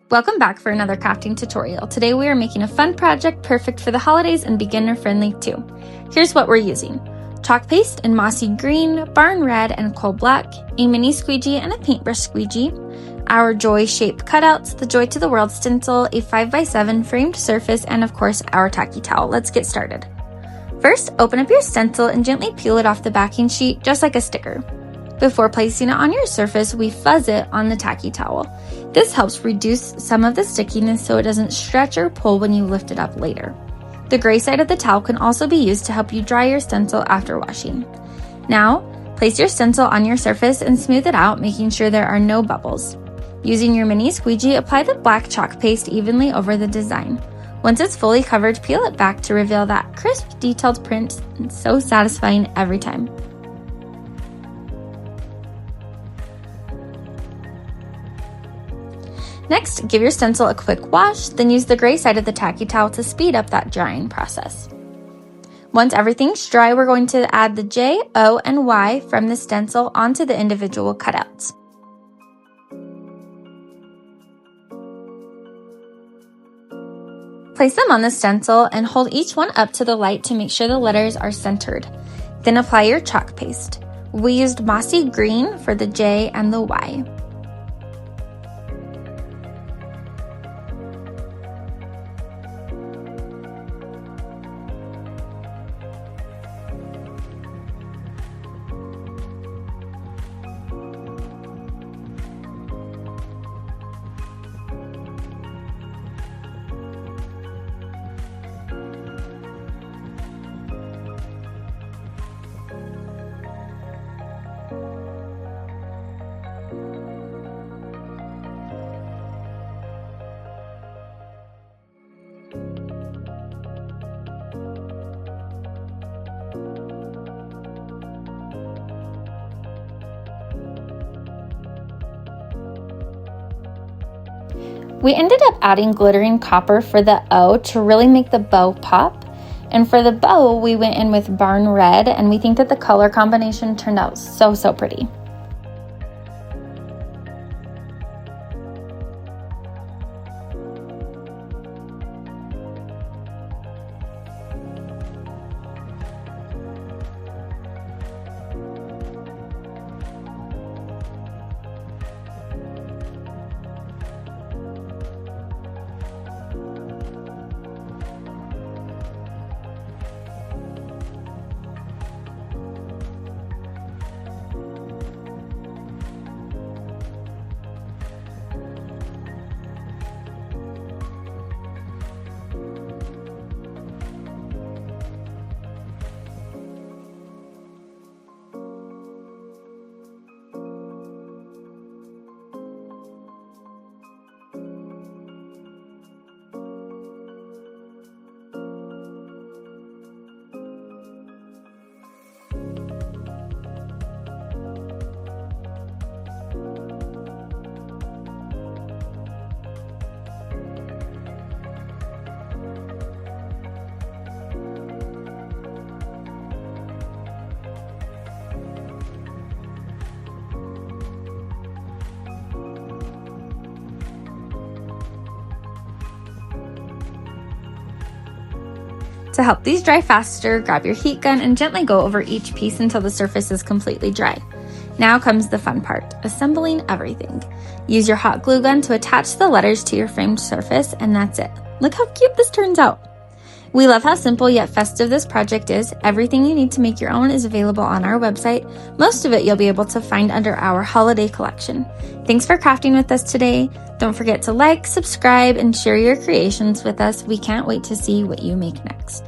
Welcome back for another crafting tutorial. Today we are making a fun project perfect for the holidays and beginner friendly too. Here's what we're using. Chalk paste in mossy green, barn red, and coal black, a mini squeegee and a paintbrush squeegee, our joy shaped cutouts, the Joy to the World stencil, a 5x7 framed surface, and of course our tacky towel. Let's get started. First, open up your stencil and gently peel it off the backing sheet just like a sticker. Before placing it on your surface, we fuzz it on the tacky towel. This helps reduce some of the stickiness so it doesn't stretch or pull when you lift it up later. The gray side of the towel can also be used to help you dry your stencil after washing. Now, place your stencil on your surface and smooth it out, making sure there are no bubbles. Using your mini squeegee, apply the black chalk paste evenly over the design. Once it's fully covered, peel it back to reveal that crisp, detailed print, and so satisfying every time. Next, give your stencil a quick wash, then use the gray side of the tacky towel to speed up that drying process. Once everything's dry, we're going to add the J, O, and Y from the stencil onto the individual cutouts. Place them on the stencil and hold each one up to the light to make sure the letters are centered. Then apply your chalk paste. We used mossy green for the J and the Y. We ended up adding glittering copper for the O to really make the bow pop. And for the bow, we went in with barn red, and we think that the color combination turned out so pretty. To help these dry faster, grab your heat gun and gently go over each piece until the surface is completely dry. Now comes the fun part, assembling everything. Use your hot glue gun to attach the letters to your framed surface, and that's it. Look how cute this turns out. We love how simple yet festive this project is. Everything you need to make your own is available on our website. Most of it you'll be able to find under our holiday collection. Thanks for crafting with us today. Don't forget to like, subscribe, and share your creations with us. We can't wait to see what you make next.